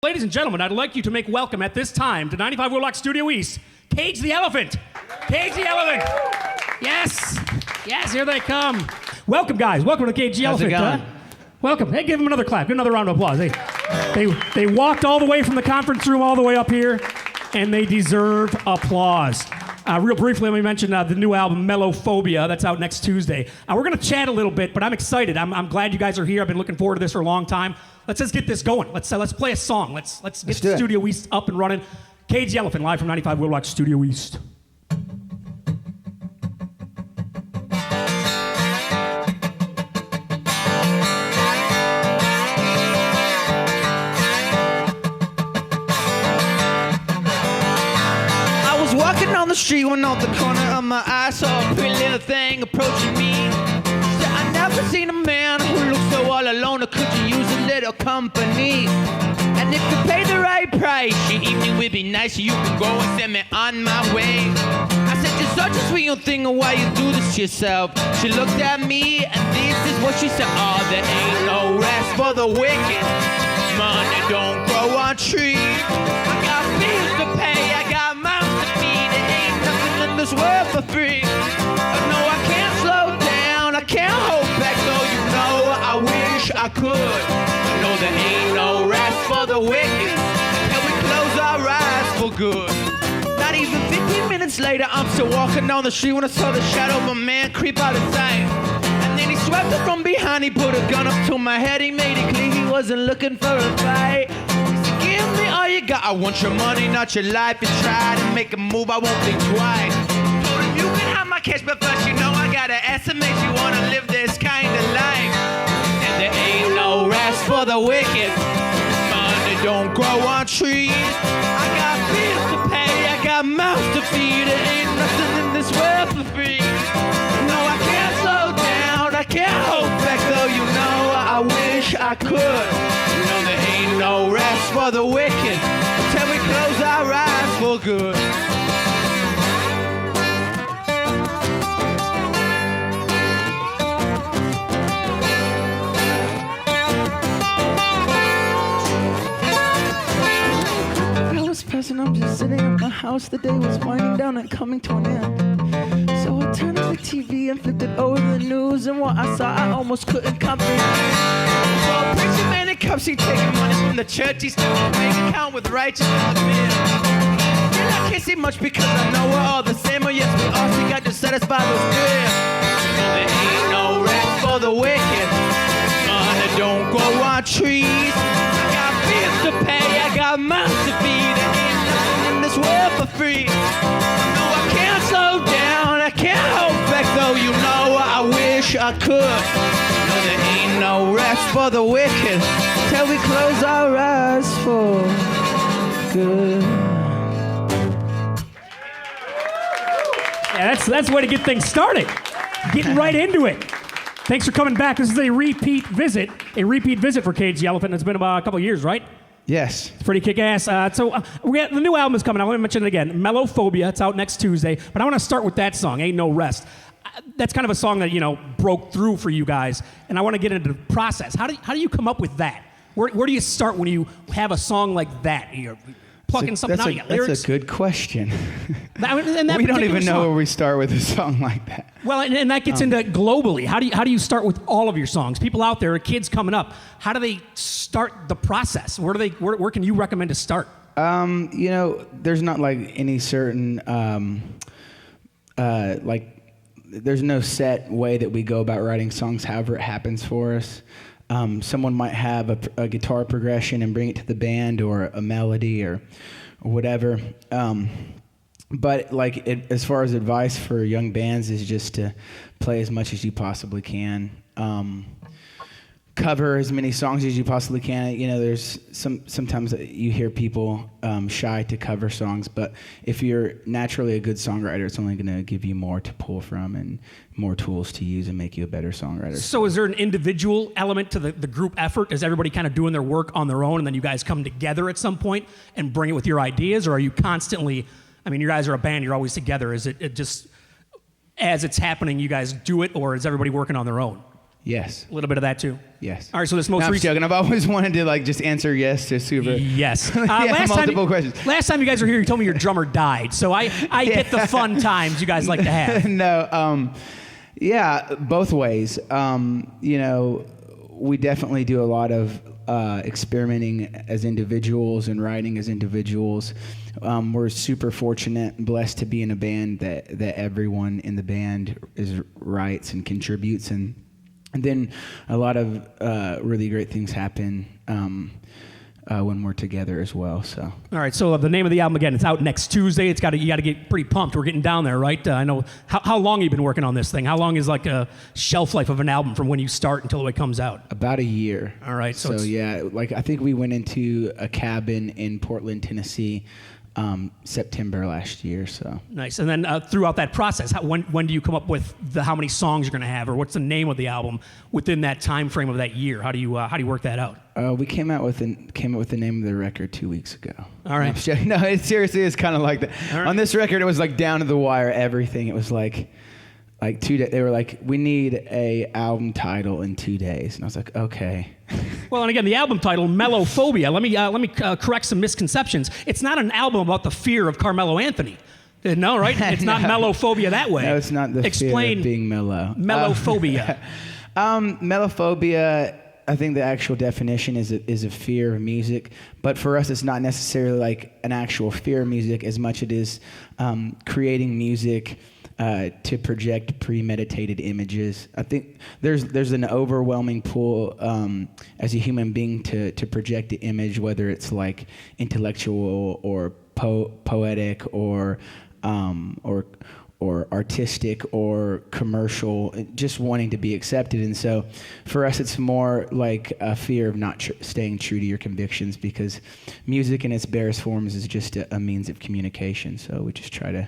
Ladies and gentlemen, I'd like you to make welcome at this time to 95 WIIL Studio East, Cage the Elephant. Cage the Elephant. Yes. Yes, here they come. Welcome, guys. Welcome to Cage the Elephant. Welcome. Hey, give them another clap. Give another round of applause. They walked all the way from the conference room all the way up here, and they deserve applause. Real briefly, let me mention the new album, Melophobia. That's out next Tuesday. We're going to chat a little bit, but I'm excited. I'm glad you guys are here. I've been looking forward to this for a long time. Let's just get this going. Let's play a song. Let's get Studio East up and running. Cage the Elephant, live from 95 WIIL Studio East. Walking on the street when off the corner of my eye saw a pretty little thing approaching me. Said, I never seen a man who looks so all alone, or could you use a little company? And if you pay the right price, your evening would be nice, so you could go and send me on my way. I said, you're such a sweet young thing, and why you do this to yourself? She looked at me, and this is what she said. Oh, there ain't no rest for the wicked. Money don't grow on trees. I got bills to pay, I got mouths to feed. There ain't nothing in this world for free. But no, I can't slow down, I can't hold back, though you know I wish I could. No, there ain't no rest for the wicked till we close our eyes for good. Not even 15 minutes later, I'm still walking down the street when I saw the shadow of a man creep out of sight. And then he swept up from behind, he put a gun up to my head, he made it clear he wasn't looking for a fight. He said, give me all you got, I want your money, not your life. You try to make a move, I won't think twice. Told him you can have my cash, but first you know I gotta estimate you wanna live this kind of life. And there ain't no rest for the wicked. Money don't grow on trees. I got bills to pay, I got mouths to feed. There ain't nothing in this world for free. No, I can't slow down, I can't hold back, though you know I wish I could. You know there ain't no rest for the wicked till we close our eyes for good. I'm just sitting at my house, the day was winding down and coming to an end. So I turned on the TV and flipped it over the news, and what I saw I almost couldn't comprehend. So a preacher man in cups, he taking money from the church, he's still a bank account with righteousness men. Still I can't see much because I know we're all the same, or yes, we all still got to satisfy those bills. There ain't no rest for the wicked. Money don't grow on trees. I got bills to pay, I got mouths to feed. There ain't nothing in this world for free. No, I can't slow down, I can't hold back, though you know I wish I could. No, there ain't no rest for the wicked till we close our eyes for good. Yeah, that's the way to get things started. Getting right into it. Thanks for coming back. This is a repeat visit for Cage the Elephant. It's been about a couple of years, right? Yes. It's pretty kick-ass. The new album is coming. I want to mention it again. Melophobia. It's out next Tuesday. But I want to start with that song, Ain't No Rest. That's kind of a song that, broke through for you guys. And I want to get into the process. How do you come up with that? Where do you start when you have a song like that? You're plucking something out. You got lyrics. That's a good question. We don't even know where we start with a song like that. Well, and that gets into globally. How do you start with all of your songs? People out there, kids coming up, how do they start the process? Where can you recommend to start? There's not like any certain there's no set way that we go about writing songs. However it happens for us. Someone might have a guitar progression and bring it to the band, or a melody, or whatever. But as far as advice for young bands is just to play as much as you possibly can. Cover as many songs as you possibly can. There's sometimes you hear people shy to cover songs, but if you're naturally a good songwriter, it's only going to give you more to pull from and more tools to use and make you a better songwriter. So is there an individual element to the group effort? Is everybody kind of doing their work on their own, and then you guys come together at some point and bring it with your ideas, or are you constantly, you guys are a band, you're always together. Is it just, as it's happening, you guys do it, or is everybody working on their own? Yes. A little bit of that too. Yes. All right, so this most No, I'm recent. joking. I've always wanted to like just answer yes to super. Yes. Multiple questions. Last time you guys were here, you told me your drummer died. So I get the fun times you guys like to have. No. Yeah, both ways. You know, we definitely do a lot of experimenting as individuals and writing as individuals. We're super fortunate and blessed to be in a band that everyone in the band writes and contributes, and then a lot of really great things happen when we're together as well. So. All right. So the name of the album again, it's out next Tuesday. You got to get pretty pumped. We're getting down there, right? I know. How long have you been working on this thing? How long is like a shelf life of an album from when you start until it comes out? About a year. All right. So yeah, like I think we went into a cabin in Portland, Tennessee, September last year. So nice. And then throughout that process, when do you come up with how many songs you're going to have, or what's the name of the album within that time frame of that year? How do you work that out? We came out with the name of the record 2 weeks ago. All right. No, it seriously is kind of like that. Right. On this record, it was like down to the wire. Everything. It was like 2 days. They were like, we need a album title in 2 days, and I was like, okay. Well, and again, the album title, Melophobia. Let me correct some misconceptions. It's not an album about the fear of Carmelo Anthony. No, right? It's not Melophobia that way. No, it's not the fear of being mellow. Melophobia. Melophobia, I think the actual definition is a fear of music, but for us, it's not necessarily like an actual fear of music as much it is creating music to project premeditated images. I think there's an overwhelming pull as a human being to project the image, whether it's like intellectual or poetic or artistic or commercial, just wanting to be accepted. And so for us, it's more like a fear of not staying true to your convictions, because music in its barest forms is just a means of communication. So we just try to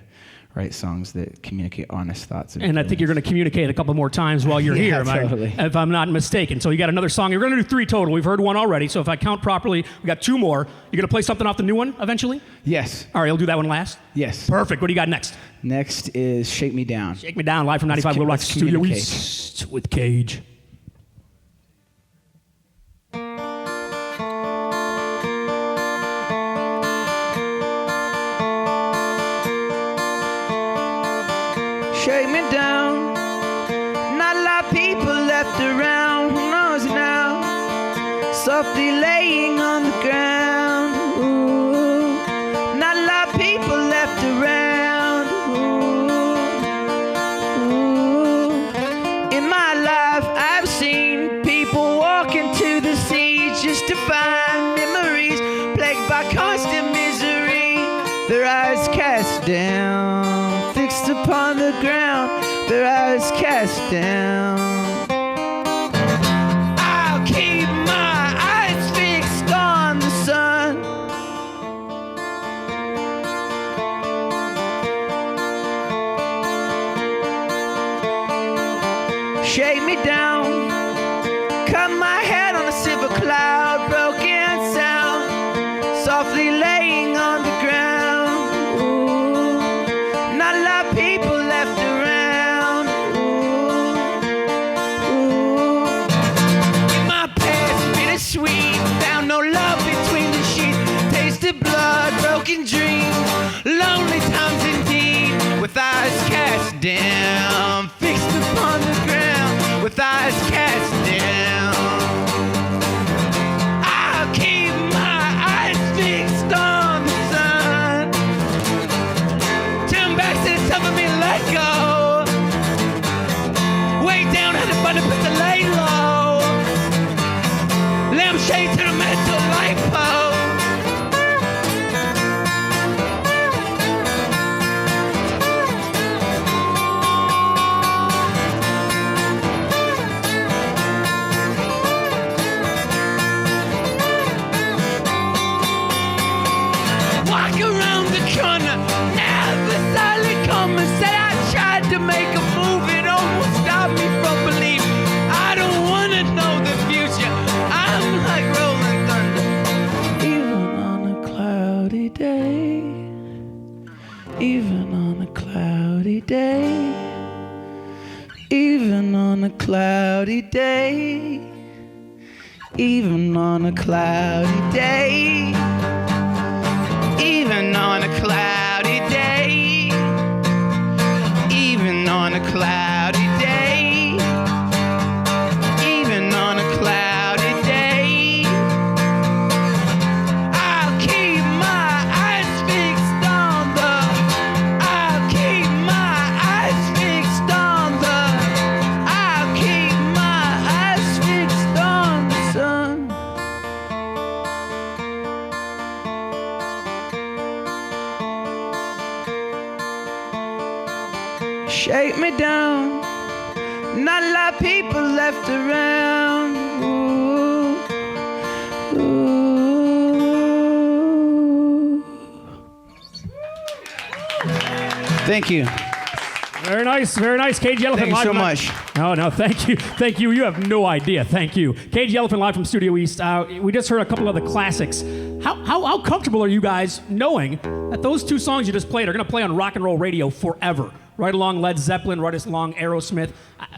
write songs that communicate honest thoughts. And I think you're going to communicate a couple more times while you're here, totally. if I'm not mistaken. So you got another song. You're going to do 3 total. We've heard 1 already. So if I count properly, we got 2 more. You're going to play something off the new one eventually? Yes. All right, you'll do that one last? Yes. Perfect. What do you got next? Next is Shake Me Down. Shake Me Down, live from 95 WIIL Studio East with Cage. Shake me down. Not a lot of people left around. Who knows now? Softly laying on the ground. Ooh. Not a lot of people left around. Ooh. In my life, I've seen people walk into the sea just to find memories plagued by constant misery. Their eyes cast down, fixed upon the ground, their eyes cast down. I'll keep my eyes fixed on the sun. Shake me down, cut my head on a silver cloud, broken sound, softly laying on the ground. Ooh, not a lot of people left around. Ooh, in my past, bittersweet, found no love between the sheets, tasted blood, broken dreams, lonely times indeed, with eyes cast down, fixed upon the ground, with eyes cast down. I'll keep my eyes fixed on the sun. Turn back to the top of me, let go. Way down at the bottom, put the lay low. Lampshade to the metal light pole. Walk around the corner, never silent come and said I tried to make a move, it almost stopped me from believing. I don't wanna know the future, I'm like rolling thunder. Even on a cloudy day, even on a cloudy day, even on on a cloudy day, even on a cloudy day, even on a cloudy day, even on a cloudy day, even on a cloudy day, I'll keep my eyes fixed on the, I'll keep my eyes fixed on the, I'll keep my eyes fixed on the sun. Shake me down, not a lot of people left around. Ooh, ooh. Thank you. Very nice, Cage the Elephant Thank you live. so much. No, thank you. You have no idea. Thank you, Cage the Elephant live from Studio East. We just heard a couple of the classics. How comfortable are you guys knowing that those two songs you just played are going to play on rock and roll radio forever? Right along Led Zeppelin, right along Aerosmith.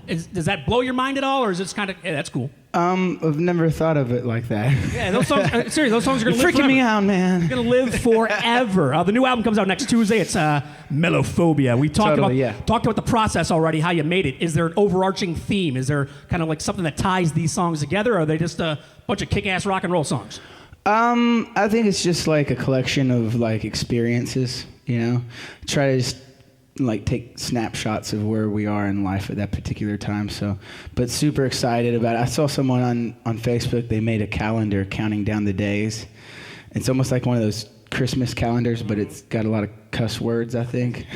Does that blow your mind at all, or is it kind of, hey, that's cool? I've never thought of it like that. Yeah, those songs, seriously, those songs are going to live freaking forever. me out, man. They're going to live forever. The new album comes out next Tuesday. It's Melophobia. We talked about the process already, how you made it. Is there an overarching theme? Is there kind of like something that ties these songs together, or are they just a bunch of kick-ass rock and roll songs? I think it's just like a collection of like experiences, you know? Try to just like take snapshots of where we are in life at that particular time. So, but super excited about it. I saw someone on Facebook, they made a calendar counting down the days. It's almost like one of those Christmas calendars, but it's got a lot of cuss words, I think.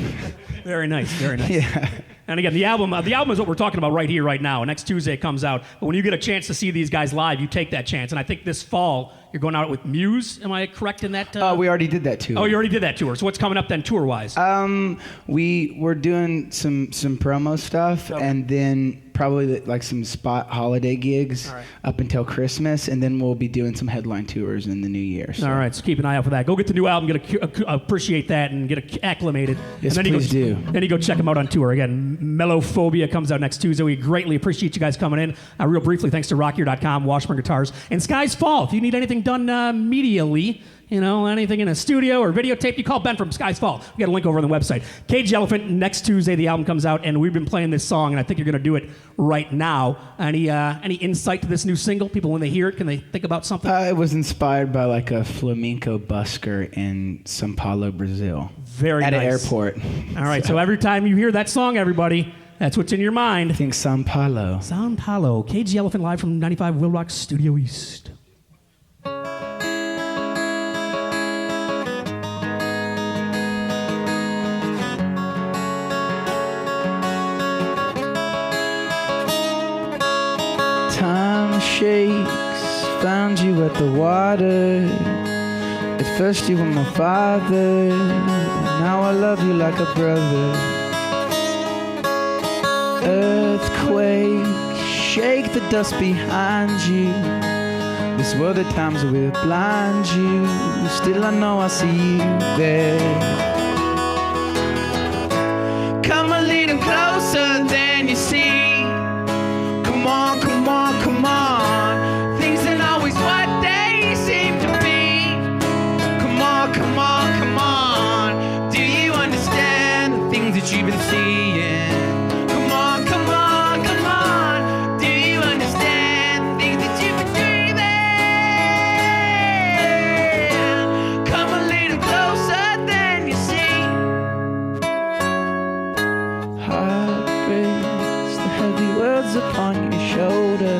Very nice, very nice. Yeah. And again, the album is what we're talking about right here, right now. Next Tuesday it comes out. But when you get a chance to see these guys live, you take that chance. And I think this fall, you're going out with Muse. Am I correct in that? We already did that tour. Oh, you already did that tour. So what's coming up then, tour-wise? We're doing some promo stuff, and then probably like some spot holiday gigs up until Christmas, and then we'll be doing some headline tours in the new year. So. All right, so keep an eye out for that. Go get the new album, appreciate that, and get acclimated. Yes, and then please do. Then you go check them out on tour. Again, Melophobia comes out next Tuesday. We greatly appreciate you guys coming in. Real briefly, thanks to rockyear.com, Washburn Guitars, and Sky's Fall. If you need anything done medially, you know, anything in a studio or videotape, you call Ben from Sky's Fall. We got a link over on the website. Cage the Elephant, next Tuesday, the album comes out, and we've been playing this song, and I think you're going to do it right now. Any insight to this new single? People, when they hear it, can they think about something? It was inspired by like a flamenco busker in São Paulo, Brazil. Very nice. At an airport. All right, so every time you hear that song, everybody, that's what's in your mind. I think São Paulo. São Paulo. Cage the Elephant live from 95 WIIL Rock Studio East. Time shakes, found you at the water. At first you were my father, now I love you like a brother. Earthquake, shake the dust behind you. This world at times will blind you, still I know I see you there. Come a little closer than you see. Come on, come on, come on. Things aren't always what they seem to be. Come on, come on, come on. Do you understand the things that you've been seeing? Come on, come on, come on. Do you understand the things that you've been dreaming? Come a little closer than you see. Heart breaks, the heavy words upon your shoulder.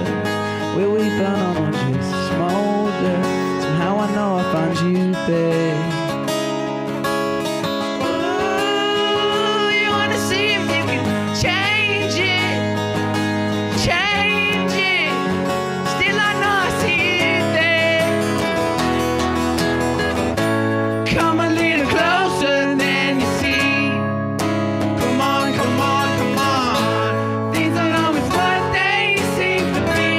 Will we burn or just smolder? Somehow I know I'll find you there. Ooh, you wanna see if you can change it, change it. Still I know I see it there. Come a little closer than you see. Come on, come on, come on. Things aren't always what they seem to be.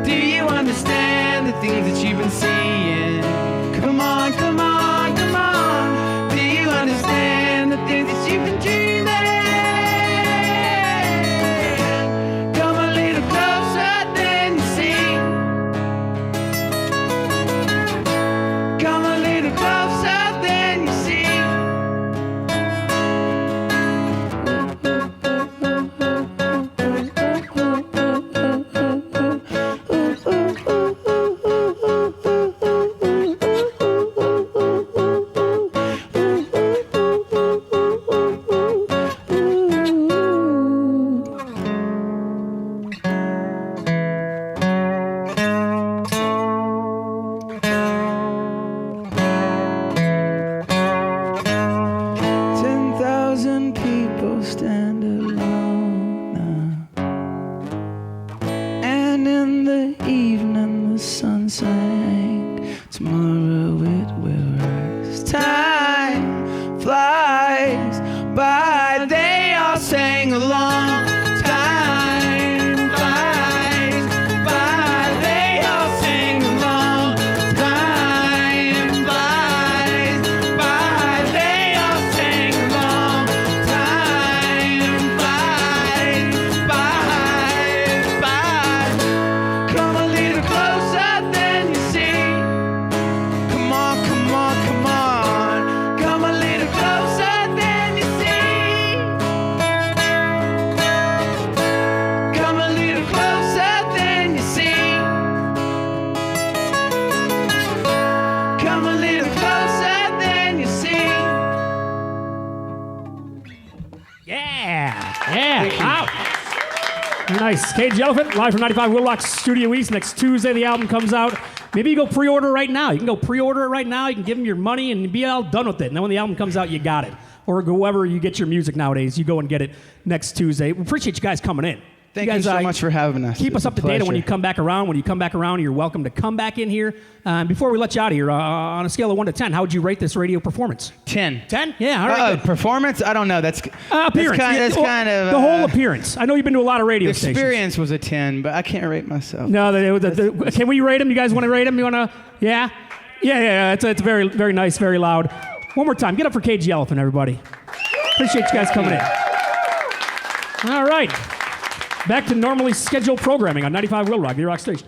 Do you understand the things that you've been seeing? Come on, come on, come on. Do you understand the things that you've been dreaming? sank. Tomorrow it will rise. Time flies by. They all sang along. Time flies by. They all sang along. Time flies by. They all sang along. Time flies by. Come a little closer than you see. Come on, come on, come on. Come a little closer than you see. Come a little closer than you see. Come a little closer than you see. Yeah. Out. Very nice. Cage the Elephant, live from 95 Willock Studio East. Next Tuesday, the album comes out. Maybe you go pre-order right now. You can go pre-order it right now. You can give them your money and be all done with it. And then when the album comes out, you got it. Or whoever you get your music nowadays, you go and get it next Tuesday. We appreciate you guys coming in. Thank you so much for having us. Keep us up to date on when you come back around. When you come back around, you're welcome to come back in here. Before we let you out of here, on a scale of 1 to 10, how would you rate this radio performance? 10. 10? Yeah, all right. Good. Performance? I don't know. That's Appearance. That's kind of the whole appearance. I know you've been to a lot of radio the stations. experience was a 10, but I can't rate myself. No, can we rate them? You guys want to rate them? You want to? Yeah? Yeah. It's very, very nice, very loud. One more time. Get up for Cage the Elephant, everybody. Appreciate you guys coming in. All right. Back to normally scheduled programming on 95 Real Rock, the Rock Station.